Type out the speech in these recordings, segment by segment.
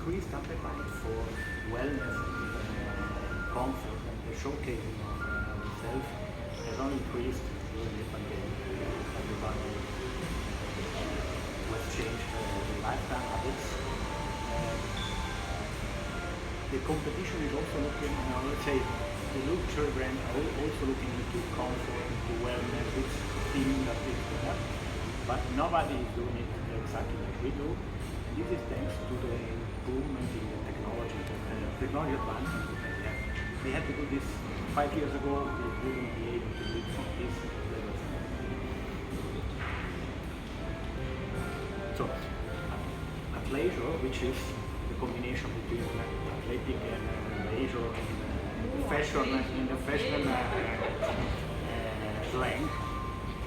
increased appetite for wellness, comfort, and the showcasing of itself has only increased during the pandemic. Everybody was changed their lifestyle habits. The competition is also looking, let's say, the luxury brand are also looking into comfort, into wellness. It's a theme that is there, but nobody is doing it exactly like we do. And this is thanks to the improvement in the technology, the technology advancement that we have. We had to do this 5 years ago. We wouldn't be able to do this level. So, athleisure, which is the combination between athletic and leisure and fashion in the fashion slang,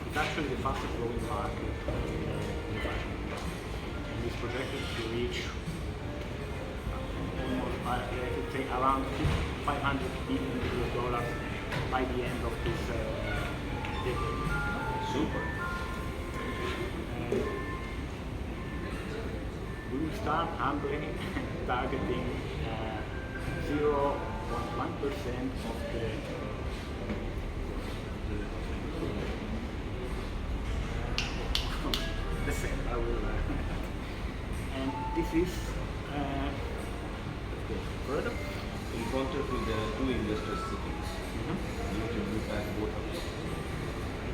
it's actually the fastest growing market in fashion. And it's projected to reach almost, I should say, around $500 billion by the end of this decade. Super. We will start humbly targeting 0.1% of the sale. I will, and this is let's go further. In contrast with the two investor sittings, you should look at both of them.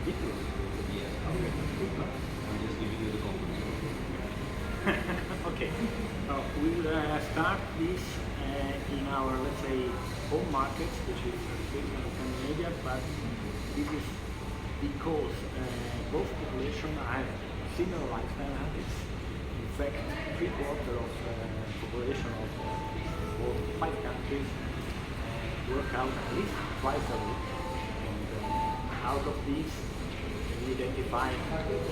Did you? Yes. Okay. I'm just giving you the components. Okay. We will start this in our, let's say, home markets, which is Switzerland and Scandinavia, but this is because both populations have similar lifestyle habits. In fact, 3/4 of population of all 5 countries work out at least twice a week, and out of these we identify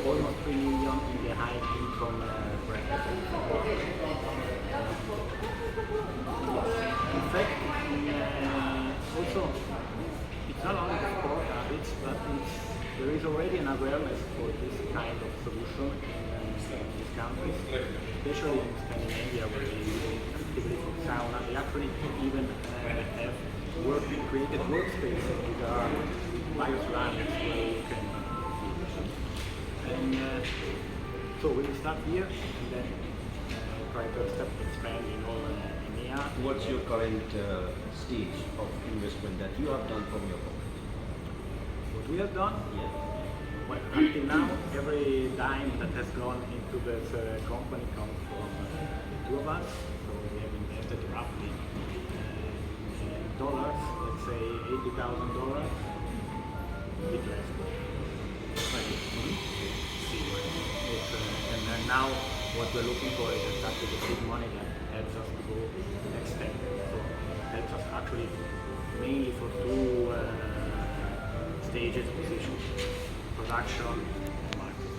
almost 3 million in the high income bracket. In fact, also, it's not only the sport habits, but there is already an awareness for this kind of solution in these countries, especially in Scandinavia, where they use activity for sauna. They actually even have created workspaces with our bioceramics where you can and so we will start here and then try to expand in all EMEA. What's your current stage of investment that you have done from your pocket? What we have done? Yeah. Well, until now, every dime that has gone into this company comes from the two of us. So we have invested roughly dollars, let's say $80,000, a bit less. And now what we're looking for is exactly the seed money that helps us to go to the next step. So it helps us actually mainly for 2 stages, positions, production, market.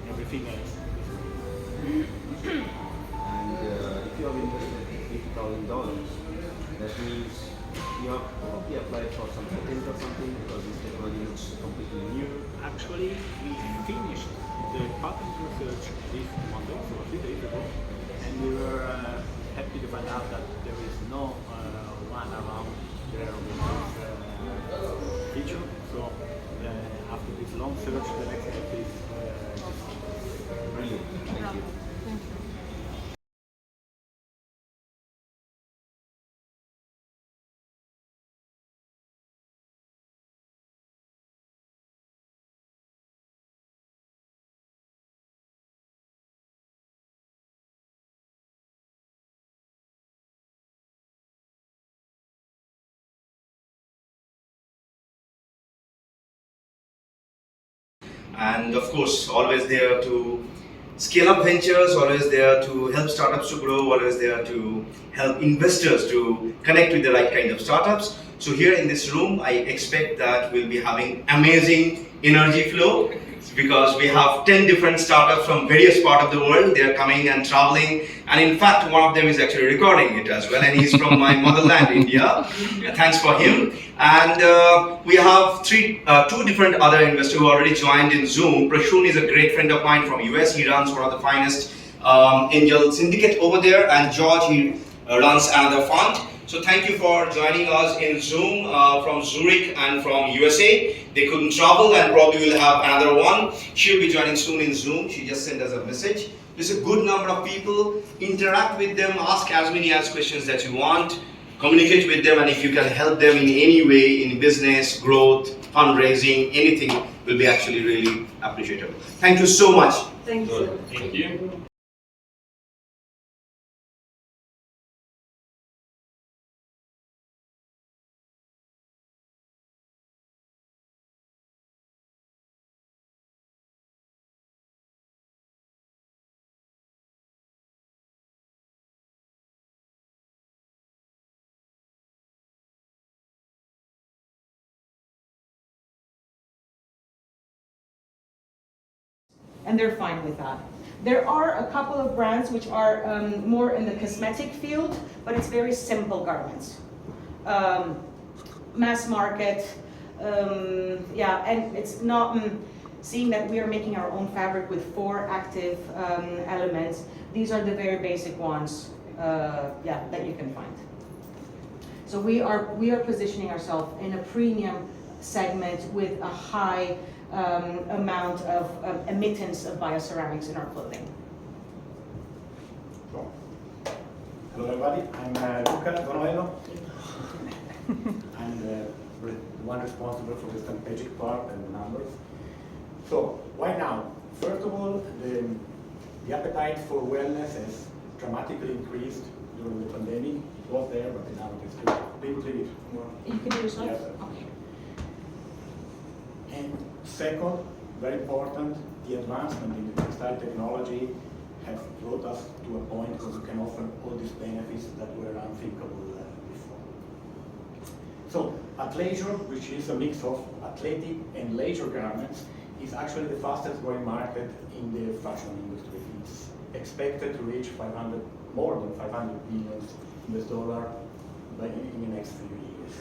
Everything else. And if you have invested $80,000, that means you have probably applied for some patent or something because this technology looks completely new. Actually, we finished the patent research this Monday, so a few days ago, and we were happy to find out that there is no one around there with this feature. So after this long search, the next step is Brilliant. Thank you. Thank you. And of course, always there to scale up ventures, always there to help startups to grow, always there to help investors to connect with the right kind of startups. So here in this room, I expect that we'll be having amazing energy flow because we have 10 different startups from various parts of the world. They are coming and traveling, and in fact one of them is actually recording it as well, and he's from my motherland, India. Thanks for him. And we have two different other investors who already joined in Zoom. Prashun is a great friend of mine from US. He runs one of the finest angel syndicate over there, and George, he runs another fund. So thank you for joining us in Zoom from Zurich and from USA. They couldn't travel and probably will have another one. She'll be joining soon in Zoom. She just sent us a message. There's a good number of people. Interact with them, ask as many questions that you want, communicate with them, and if you can help them in any way in business, growth, fundraising, anything will be actually really appreciated. Thank you so much. Thank you. Thank you. And they're fine with that. There are a couple of brands which are more in the cosmetic field, but it's very simple garments. Mass market, yeah, and it's not, seeing that we are making our own fabric with 4 active elements, these are the very basic ones, yeah, that you can find. So we are positioning ourselves in a premium segment with a high amount of emittance of bioceramics in our clothing. So, hello everybody, I'm Luca Donovello. I'm the one responsible for the strategic part and the numbers. So, why now? First of all, the appetite for wellness has dramatically increased during the pandemic. It was there, but now it is completely more. You can do yourself? Yes. Okay. And second, very important, the advancement in the textile technology has brought us to a point where we can offer all these benefits that were unthinkable before. So, athleisure, which is a mix of athletic and leisure garments, is actually the fastest growing market in the fashion industry. It's expected to reach more than $500 billion in the next few years.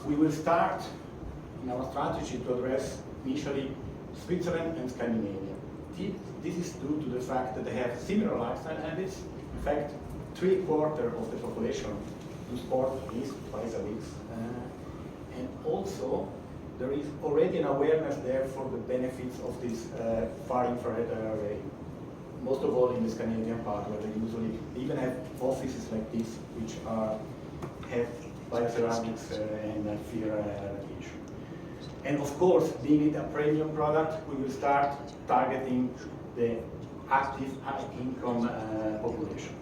We will start in our strategy to address initially Switzerland and Scandinavia. This is due to the fact that they have similar lifestyle habits. In fact, 3/4 of the population do sport at least twice a week. And also, there is already an awareness there for the benefits of this far infrared array. Most of all in the Scandinavian part, where they usually even have offices like this, which have bioceramics and fear radiation. And of course, being it a premium product, we will start targeting the active high-income population.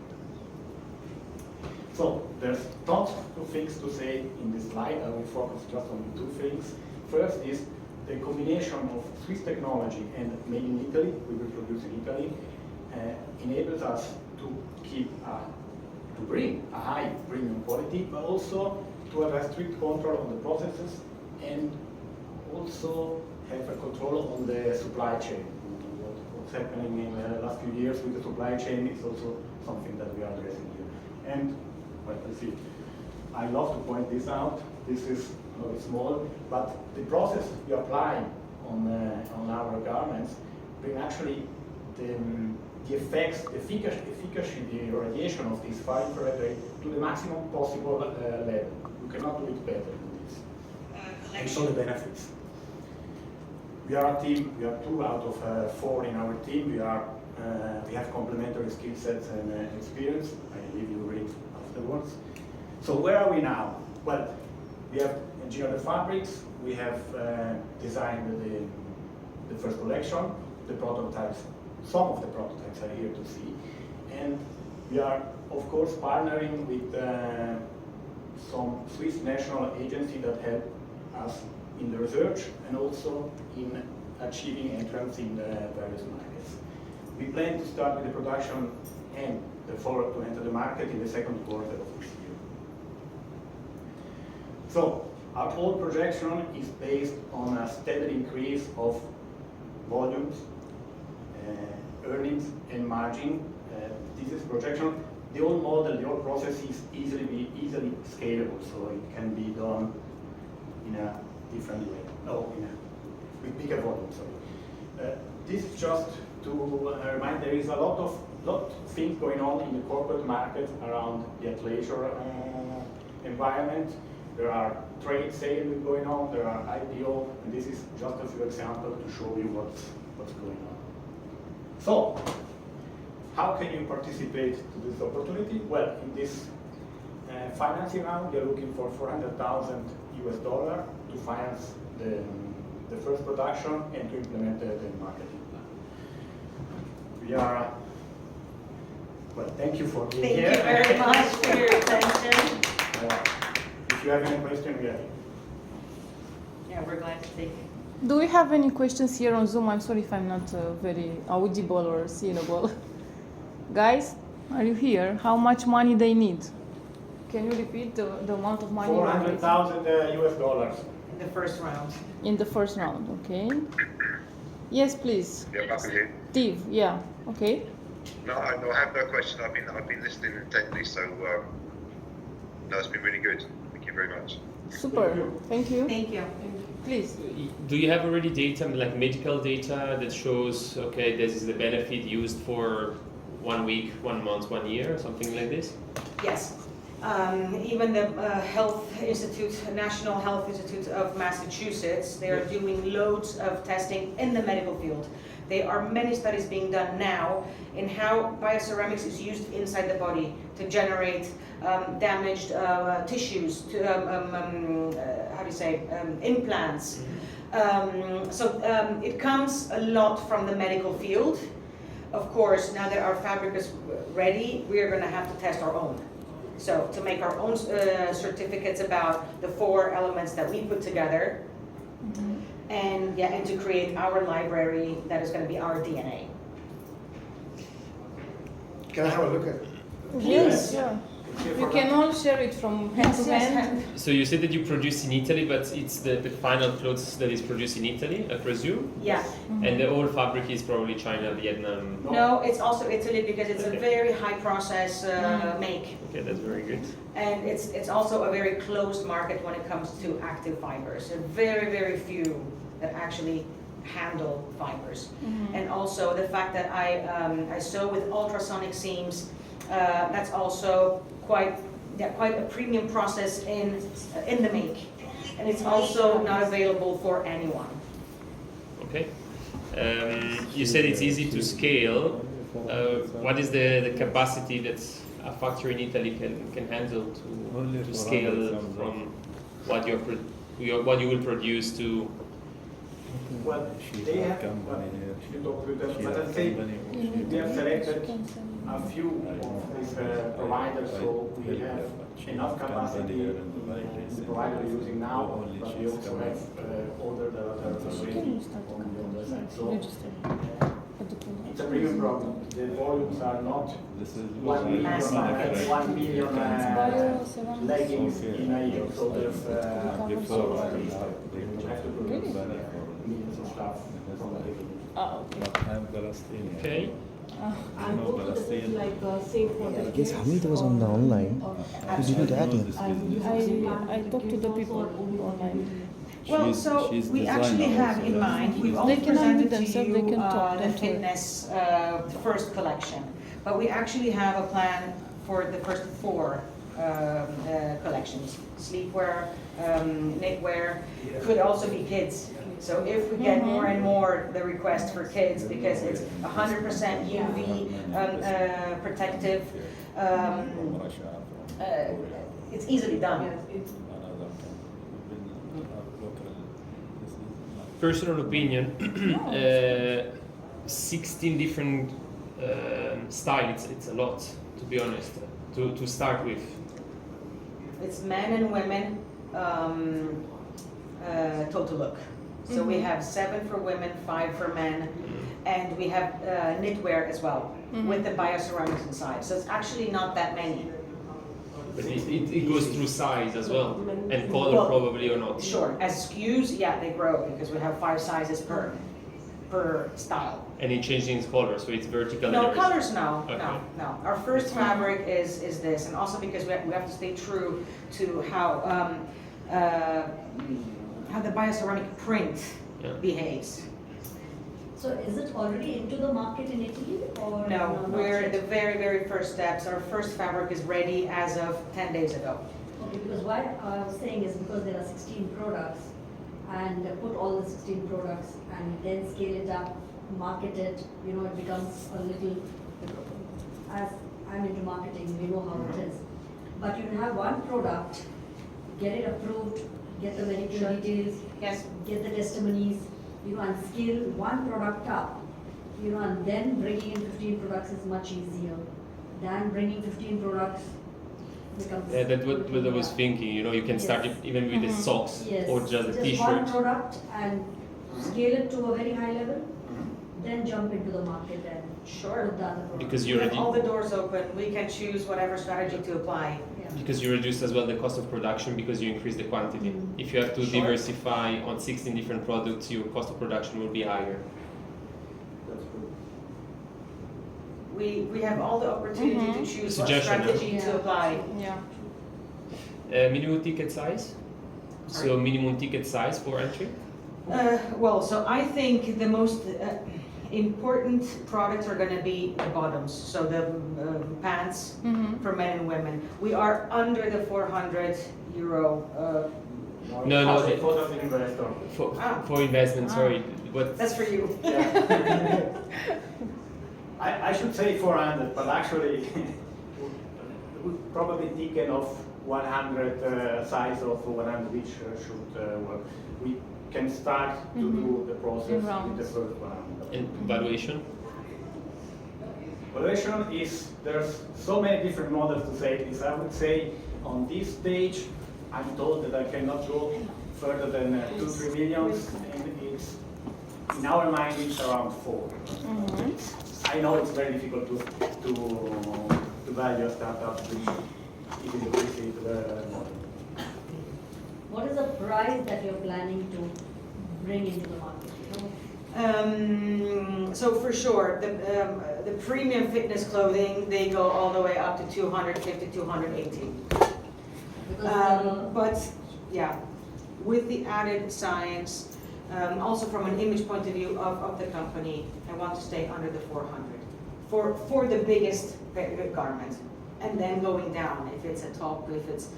So there's lots of things to say in this slide. I will focus just on 2 things. First is the combination of Swiss technology and made in Italy, we will produce in Italy, enables us to bring a high premium quality, but also to have a strict control on the processes and also have a control on the supply chain. What's happening in the last few years with the supply chain is also something that we are addressing here. And, well, let's see. I love to point this out. This is very small, but the process we apply on our garments bring actually the effects, the efficacy, the radiation of this far infrared ray to the maximum possible level. You cannot do it better than this. And so the benefits. We are a team. We are 2 out of 4 in our team. We have complementary skill sets and experience. I leave you read afterwards. So where are we now? Well, we have engineered the fabrics. We have designed the first collection. The prototypes. Some of the prototypes are here to see. And we are, of course, partnering with some Swiss national agency that help us in the research and also in achieving entrance in the various markets. We plan to start with the production and to enter the market in the 2nd quarter of this year. So, our whole projection is based on a steady increase of volumes, earnings and margin. This is projection. The old model, the old process is easily scalable, so it can be done in a different way. With bigger volume, sorry. This is just to remind there is a lot of things going on in the corporate market around the athleisure environment. There are trade sales going on, there are IPO, and this is just a few examples to show you what's going on. So, how can you participate to this opportunity? Well, in this financing round, we are looking for $400,000 to finance the first production and to implement the marketing plan. We are, well, thank you for being here. Thank you very much for your attention. If you have any question, we are here. Yeah, we're glad to take it. Do we have any questions here on Zoom? I'm sorry if I'm not very audible or seeable. Guys, are you here? How much money they need? Can you repeat the amount of money? $400,000 In the first round. In the first round, okay. Yes, please. Yeah, back with you. Steve, yeah, okay. No, I have no question. I've been listening intently, so no, it's been really good. Thank you very much. Super, thank you. Thank you. Please. Do you have already data, like medical data, that shows, okay, this is the benefit used for 1 week, 1 month, 1 year, something like this? Yes. Even the National Health Institute of Massachusetts, they are doing loads of testing in the medical field. There are many studies being done now in how bioceramics is used inside the body to generate damaged tissues, to implants. It comes a lot from the medical field. Of course, now that our fabric is ready, we are going to have to test our own. So to make our own certificates about the 4 elements that we put together, and to create our library that is going to be our DNA. Can I have a look at it? Yes, yeah. You can all share it from hand to hand. So you said that you produce in Italy, but it's the final clothes that is produced in Italy, I presume? Yeah. And the whole fabric is probably China, Vietnam? No, it's also Italy because it's a very high process make. Okay, that's very good. And it's also a very closed market when it comes to active fibers. There are very, very few that actually handle fibers. And also the fact that I sew with ultrasonic seams, that's also quite a premium process in the make. And it's also not available for anyone. Okay. You said it's easy to scale. What is the capacity that a factory in Italy can handle to scale from what you will produce to? Well, they have, you talk with them, but I think we have selected a few of these providers, so we have enough capacity in the provider we're using now, but we also have ordered that are already on the other side. So it's a premium problem. The volumes are not 1 million leggings in a year, so there's we have to produce millions of stuff from the beginning. Okay. I guess Hamid was on the online. You didn't add him. I talked to the people online. Well, so we actually have in mind, we've only They can unmute presented to themselves, you they can talk, the don't worry. fitness first collection, but we actually have a plan for the first 4 collections. Sleepwear, knitwear, could also be kids. So if we get more and more the request for kids, because it's 100% UV protective, it's easily done. Personal opinion, 16 different styles, it's a lot, to be honest, to start with. It's men and women total look. So we have 7 for women, 5 for men, and we have knitwear as well, with the bioceramics inside. So it's actually not that many. But it goes through size as well, and color Well, probably or not. Sure, as SKUs, yeah, they grow because we have 5 sizes per style. And it changes color, so it's vertical. No, and everything. colors, no, Okay. no. Our first fabric is this, and also because we have to stay true to how the bioceramic print behaves. So is it already into the market in Italy or No, not we're yet? the very, very first steps. Our first fabric is ready as of 10 days ago. Okay, because why I was saying is because there are 16 products and put all the 16 products and then scale it up, market it, it becomes a little, as I'm into marketing, we know how it is. But you have one product, get it approved, get the medical details, Yes. get the testimonies, and scale one product up, and then bringing in 15 products is much easier than bringing 15 products becomes. Yeah, that's what I was thinking. You can start it even with the socks Yes, or just a one t-shirt. product and scale it to a very high level, then jump into the market and Sure. put the other product. Because We you have all already the doors open. We can choose whatever strategy to apply. Yeah. because you reduce as well the cost of production because you increase the quantity. If you have to Sure. diversify on 16 different products, your cost of production will be higher. That's good. We have all the opportunity to choose what Suggestion, strategy yeah. to apply. Yeah. Minimum ticket size. Sorry. So minimum ticket size for entry. Well, so I think the most important products are going to be the bottoms, so the pants for men and women. We are under the 400 euro. No, For the investor. for investment. Sorry, what? That's for you. Yeah. I should say 400, but actually we probably taken off 100 size of 100 which should work. We can start to do the process In with the rounds. first 100. And valuation? Valuation is, there's so many different models to say this. I would say on this stage, I'm told that I cannot go further than 2-3 millions, and it's, in our mind, it's around 4. I know it's very difficult to value a startup which easily exceeds the model. What is the price that you're planning to bring into the market? So for sure, the premium fitness clothing, they go all the way up to 250, 280. Because But yeah, with the added science, also from an image point of view of the company, I want to stay under the 400 for the biggest garment, and then going down if it's a top, if it's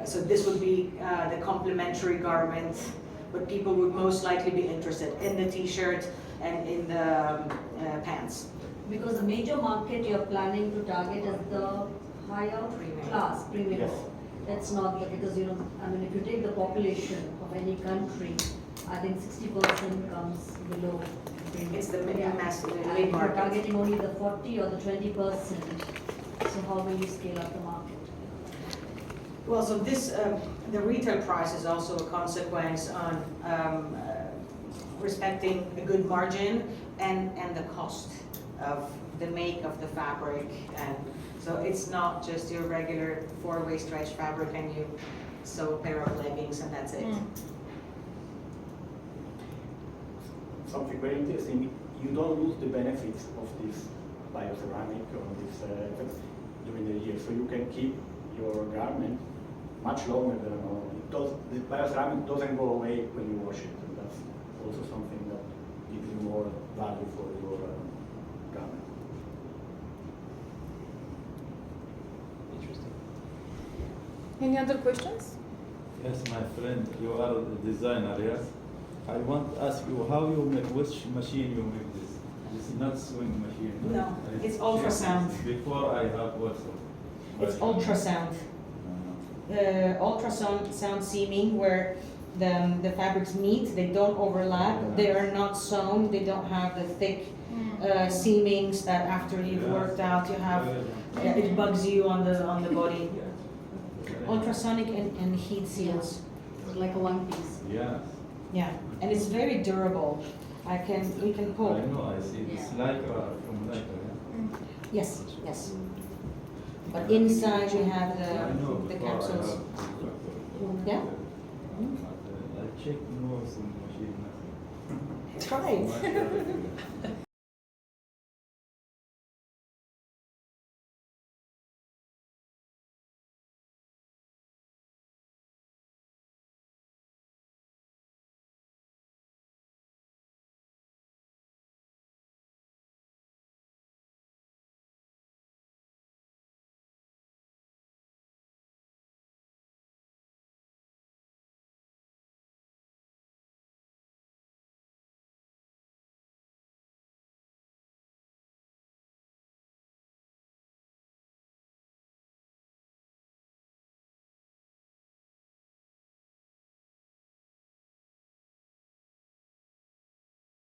so this would be the complementary garment, but people would most likely be interested in the t-shirt and in the pants. because the major market you're planning to target is the higher Premium. class, premium. Yes. That's not the, because if you take the population of any country, I think 60% comes below premium. It's the Yeah. mass And mid you're market. targeting only the 40 or the 20%, so how will you scale up the market? Well, so this, the retail price is also a consequence on respecting a good margin and the cost of the make of the fabric. And so it's not just your regular 4-way stretch fabric and you sew a pair of leggings and that's it. Something very interesting, you don't lose the benefits of this bioceramic or this effects during the year, so you can keep your garment much longer than normal. The bioceramic doesn't go away when you wash it, and that's also something that gives you more value for your garment. Interesting. Any other questions? Yes, my friend, you are a designer, yes? I want to ask you how you make, which machine you make this? This is not sewing machine. No, it's ultrasound. Before I have also. It's ultrasound. Ultrasound seaming where the fabrics meet, they don't overlap, they are not sewn, they don't have the thick seamings that after you've worked out you have, it bugs you on the body. Ultrasonic and heat seals. It's like a one piece. Yeah. Yeah, and it's very durable. We can pull. I know, I see. It's Yeah. like from like, yeah. Yes, yes. But inside we have I know, the before I capsules. have Yeah? I check no some machine. Try it.